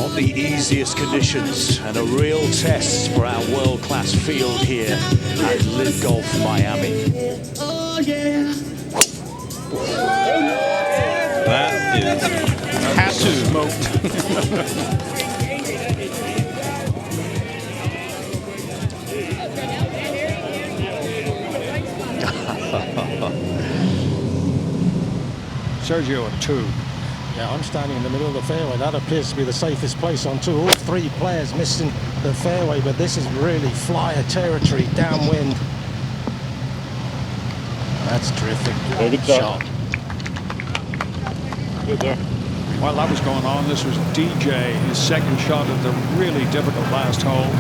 Not the easiest conditions and a real test for our world-class field here at Live Golf Miami. That is had to smoked. Sergio at 2. Yeah, I'm standing in the middle of the fairway. That appears to be the safest place on tour. All three players missing the fairway, but this is really flyer territory downwind. That's terrific shot. Good there. While that was going on, this was DJ, his second shot at the really difficult last hole.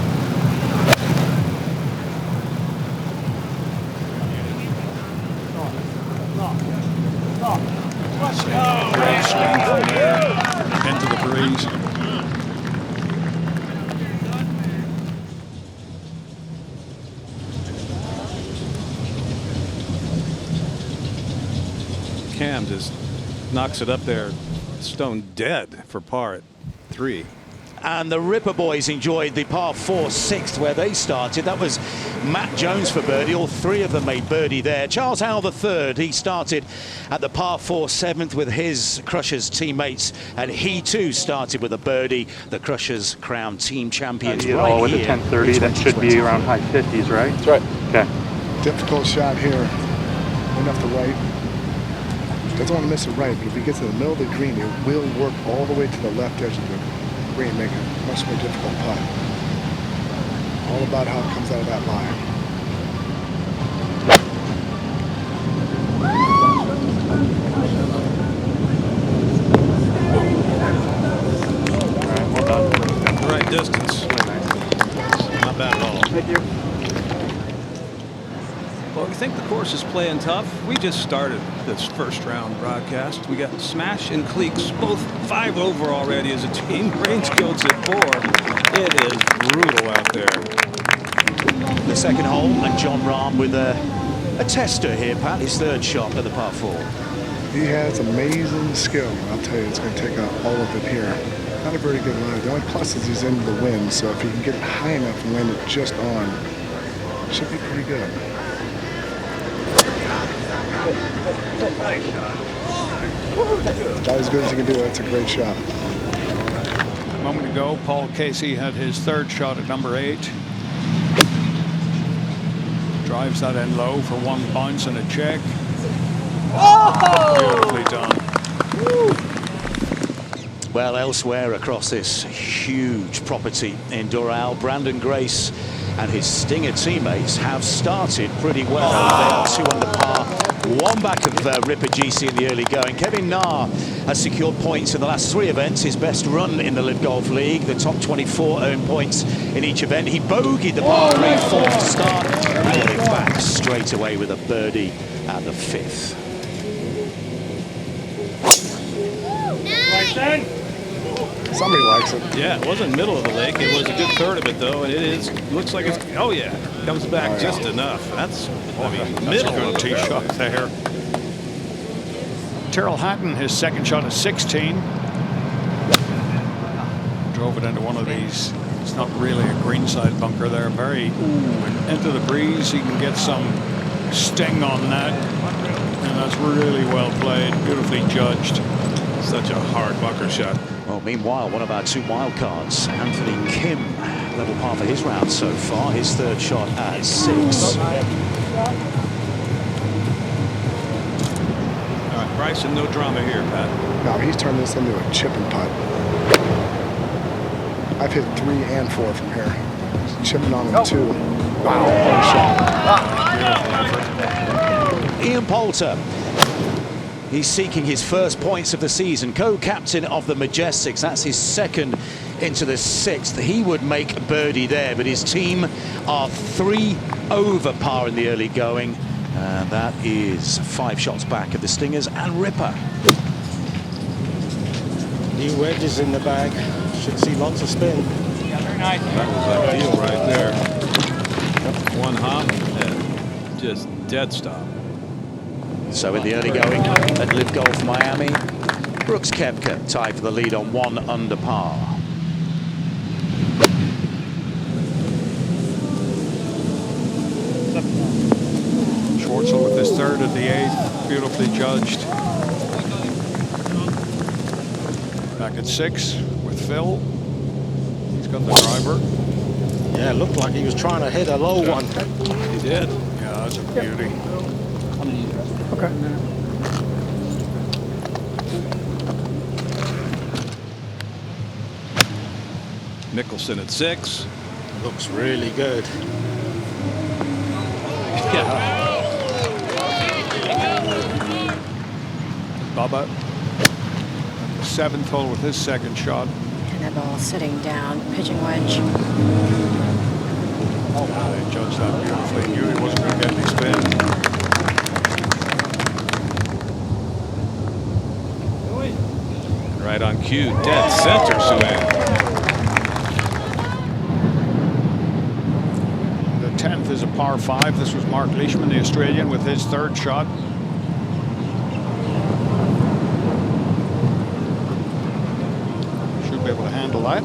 Great swing from there into the breeze. Cam just knocks it up there, stone dead for par at 3. And the Ripper boys enjoyed the par 4 6th where they started. That was Matt Jones for birdie. All three of them made birdie there. Charles Howell III, he started at the par 4 7th with his Crushers teammates, and he too started with a birdie. The Crushers crowned team champions right with here. a 1030, that should be around high 50s, right? That's right. Okay. Difficult shot here. Enough to right. Doesn't want to miss it right, but if he gets in the middle of the green, it will work all the way to the left edge of the green, make it a much more difficult putt. All about how it comes out of that line. All right, well done. The right distance. Not bad at all. Thank you. Well, we think the course is playing tough. We just started this first round broadcast. We got Smash and Cleeks, both 5 over already as a team. Range Guilds at 4. It is brutal out there. The second hole, and John Rahm with a tester here, Pat, his third shot at the par 4. He has amazing skill. I'll tell you, it's going to take out all of it here. Not a very good line. The only plus is he's into the wind, so if he can get it high enough and land it just on, it should be pretty good. About as good as you can do. That's a great shot. A moment ago, Paul Casey had his third shot at number 8. Drives that in low for one bounce and a check. Beautifully done. Well, elsewhere across this huge property in Doral, Brandon Grace and his Stinger teammates have started pretty well. They are 2 under par, 1 back of Ripper GC in the early going. Kevin Na has secured points in the last 3 events, his best run in the Live Golf League. The top 24 earn points in each event. He bogeyed the par 3 4th start, and got it back straight away with a birdie at the 5th. Somebody likes it. Yeah, it wasn't middle of the lake. It was a good third of it, though, and it is. Looks like it's. Oh yeah, comes back just enough. That's. I mean, middle of the Tee shot there. Terrell Hatton, his second shot at 16. Drove it into one of these. It's not really a greenside bunker there. Very into the breeze. He can get some sting on that, and that's really well played. Beautifully judged. Such a hard bunker shot. Well, meanwhile, one of our 2 wild cards, Anthony Kim, level par for his round so far. His third shot at 6. All right, Bryson, no drama here, Pat. No, he's turned this into a chip and putt. I've hit 3 and 4 from here. He's chipping on them 2. Wow, what a shot. Ian Poulter. He's seeking his first points of the season. Co-captain of the Majestics. That's his second into the 6th. He would make birdie there, but his team are 3 over par in the early going. And that is 5 shots back of the Stingers and Ripper. New wedges in the bag. Should see lots of spin. That was ideal right there. 1 hop and just dead stop. So in the early going at Live Golf Miami, Brooks Koepka tied for the lead on 1 under par. Schwartzel with his third at the 8th, beautifully judged. Back at 6 with Phil. He's got the driver. Yeah, it looked like he was trying to hit a low one. He did. Yeah, that's a beauty. Okay. Mickelson at 6. Looks really good. Yeah. Bubba, 7th hole with his second shot. And that ball sitting down, pitching wedge. They judged that beautifully. Knew he wasn't going to get any spin. Right on cue, dead center swing. The 10th is a par 5. This was Mark Leishman, the Australian, with his third shot. Should be able to handle that.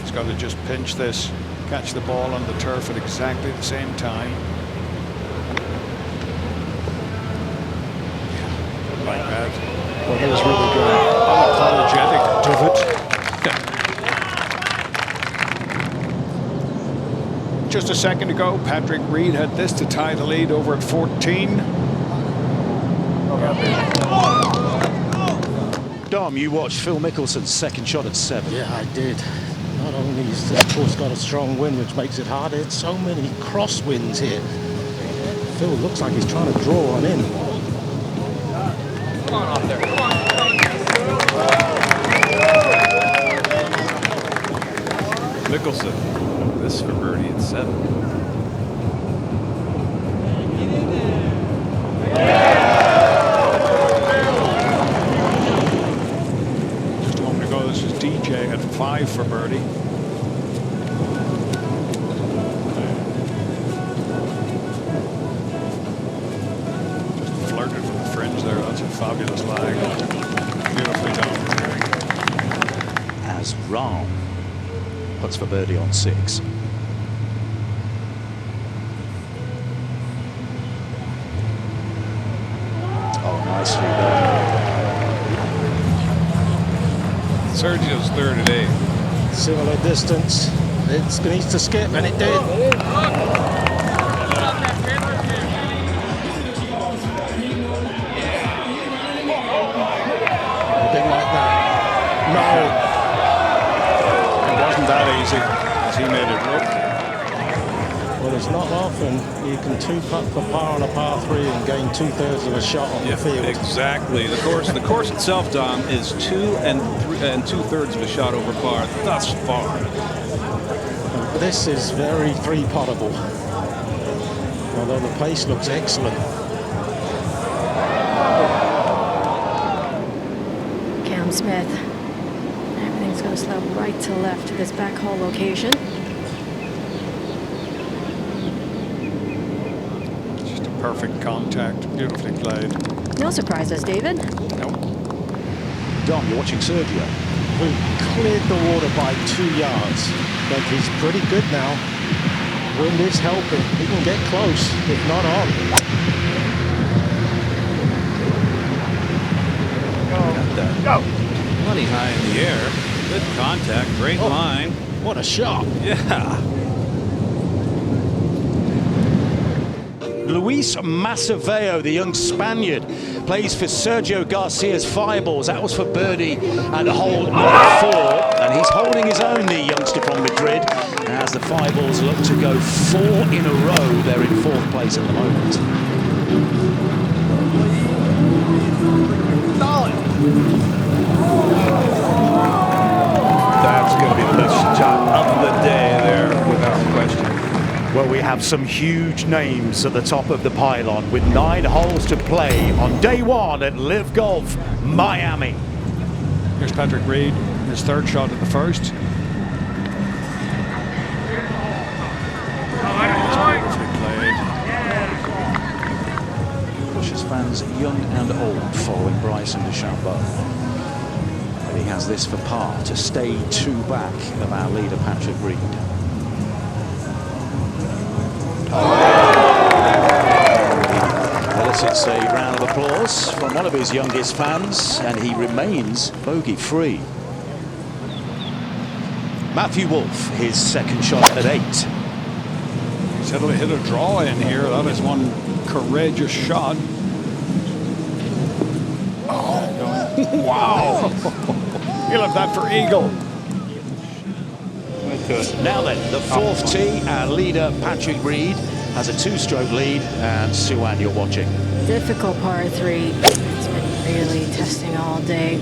He's got to just pinch this, catch the ball on the turf at exactly the same time. Like that. Well, that was really good. Unapologetic divot. Just a second ago, Patrick Reed had this to tie the lead over at 14. Dom, you watched Phil Mickelson's second shot at 7. Yeah, I did. Not only has this course got a strong wind, which makes it harder, it's so many crosswinds here. Phil looks like he's trying to draw one in. Come on off there. Come on. Mickelson, this for birdie at 7. Just a moment ago, this is DJ at 5 for birdie. Just flirted with the fringe there. That's a fabulous lag. Beautifully done. As Rahm puts for birdie on 6. Oh, nicely done. Sergio's third at 8. Similar distance. It needs to skip, and it did. Anything like that? No. It wasn't that easy as he made it look. Well, it's not often you can two-putt for par on a par 3 and gain 2/3 of a shot on the field. Exactly. The course itself, Dom, is 2 and 2/3 of a shot over par thus far. This is very three-puttable. Although the pace looks excellent. Cam Smith. Everything's going to slope right to left to this back hole location. Just a perfect contact. Beautifully played. No surprises, David. Nope. Dom, you're watching Sergio. Who cleared the water by 2 yards. But he's pretty good now. Wind is helping. He can get close, if not on. Go. Plenty high in the air. Good contact. Great line. What a shot. Yeah. Luis Maceveo, the young Spaniard, plays for Sergio Garcia's Fireballs. That was for birdie at hole number 4. And he's holding his own, the youngster from Madrid, as the Fireballs look to go 4 in a row. They're in 4th place at the moment. That's going to be the best shot of the day there, without question. Well, we have some huge names at the top of the pylon with 9 holes to play on day 1 at Live Golf Miami. Here's Patrick Reed, his third shot at the first. Beautifully played. Bushes fans young and old following Bryson DeChambeau. And he has this for par to stay 2 back of our leader, Patrick Reed. Elicits a round of applause from one of his youngest fans, and he remains bogey-free. Matthew Wolff, his second shot at 8. He's hit a draw in here. That is one courageous shot. Oh, wow. He'll have that for eagle. Now then, the 4th tee, our leader, Patrick Reed, has a 2-stroke lead, and Suwan, you're watching. Difficult par 3. It's been really testing all day.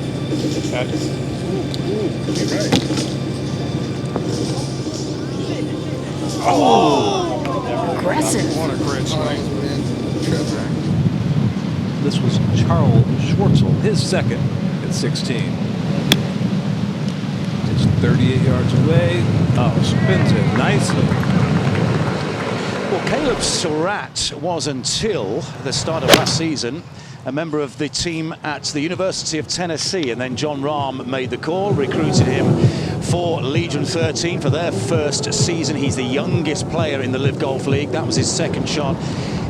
Aggressive. What a great swing. This was Charles Schwartzel, his second at 16. It's 38 yards away. Oh, spins it nicely. Well, Caleb Surratt was, until the start of last season, a member of the team at the University of Tennessee, and then John Rahm made the call, recruited him for Legion 13 for their first season. He's the youngest player in the Live Golf League. That was his second shot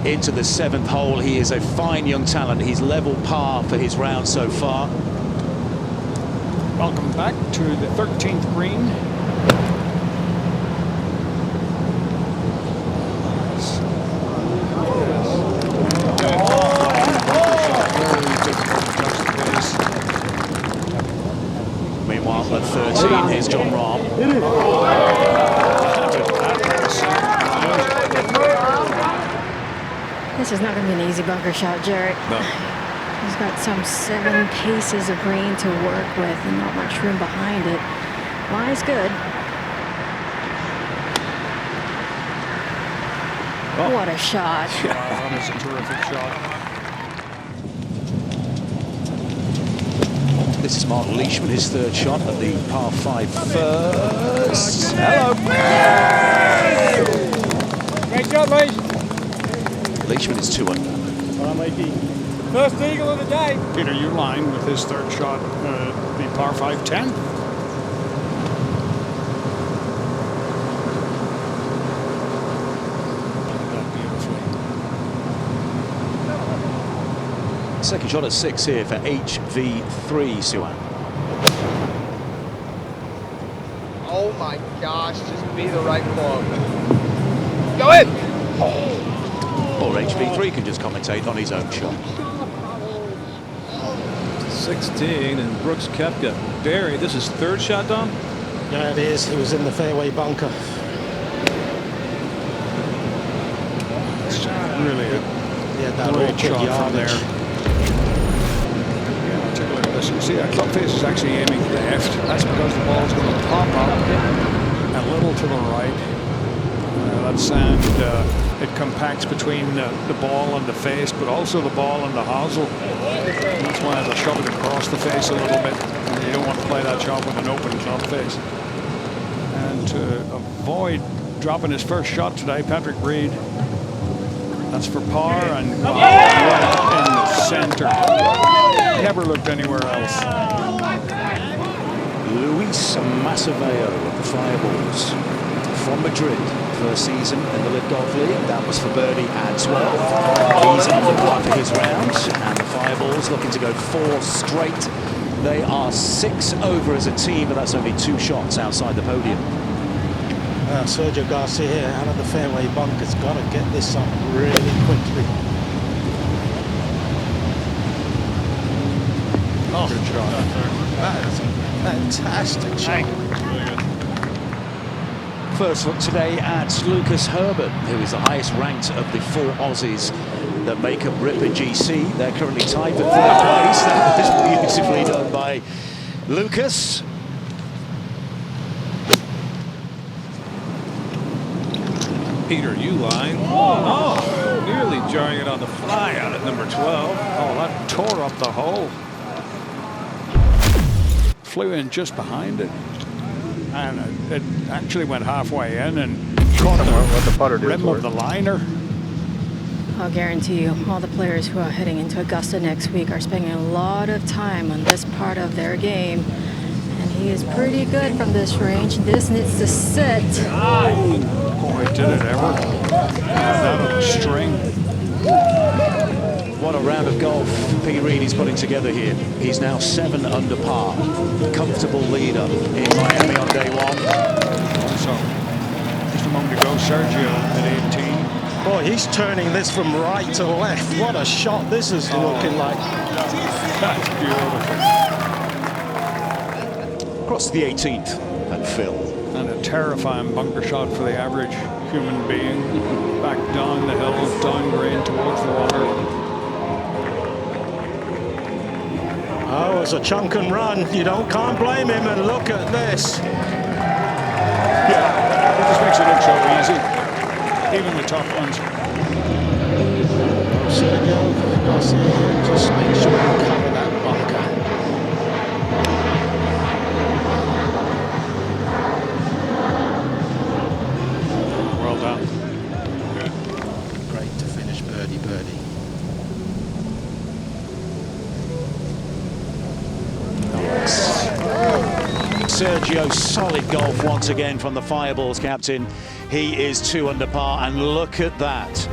into the 7th hole. He is a fine young talent. He's level par for his round so far. Welcome back to the 13th green. Meanwhile, at 13, here's John Rahm. This is not going to be an easy bunker shot, Jarrett. No. He's got some 7 paces of green to work with and not much room behind it. Lie's good. Oh. What a shot. That is a terrific shot. This is Mark Leishman, his 3rd shot at the par 5 first. Hello. Great shot, Lee. Leishman is 2 under. Well, Mikey. First eagle of the day. Peter Uihlein with his 3rd shot, the par 5 10th. Second shot at 6 here for HV3, Suwan. Oh my gosh, just be the right club. Go in! Or HV3 can just commentate on his own shot. 16, and Brooks Koepka buried. This is 3rd shot, Dom? Yeah, it is. He was in the fairway bunker. It's really a Yeah, that great awkward shot from yardage. there. Yeah, take a look at this. You see, that club face is actually aiming left. That's because the ball is going to pop up a little to the right. That sand, it compacts between the ball and the face, but also the ball and the hosel. And that's why they'll shove it across the face a little bit. And you don't want to play that shot with an open club face. And to avoid dropping his first shot today, Patrick Reed. That's for par and right in the center. Never looked anywhere else. Luis Maceveo of the Fireballs from Madrid. First season in the Live Golf League. That was for birdie at 12. He's under par for his round, and the Fireballs looking to go 4 straight. They are 6 over as a team, but that's only 2 shots outside the podium. Sergio Garcia out of the fairway bunker's got to get this up really quickly. Oh, Good shot. That is a fantastic shot. First look today at Lucas Herbert, who is the highest ranked of the 4 Aussies that make up Ripper GC. They're currently tied for 3rd place. That was beautifully done by Lucas. Peter Uihlein. Oh, nearly jarring it on the fly out at number 12. Oh, that tore up the hole. Flew in just behind it. And it actually went halfway in and caught the rim of the liner. I'll guarantee you, all the players who are heading into Augusta next week are spending a lot of time on this part of their game He is pretty good from this range. This needs to sit. Boy, did it ever. That on a string. What a round of golf P. Reed is putting together here. He's now 7 under par. Comfortable leader in Miami on day one. So, just a moment ago, Sergio at 18. Boy, he's turning this from right to left. What a shot this is looking like. That's beautiful. Across the 18th and Phil. And a terrifying bunker shot for the average human being. Back down the hill, down green towards the water. Oh, it's a chunk and run. Can't blame him, and look at this. Yeah, it just makes it look so easy. Even the tough ones. Sergio Garcia, just make sure you cover that bunker. Well done. Good. Great to finish birdie. Sergio, solid golf once again from the Fireballs captain. He is 2 under par, and look at that.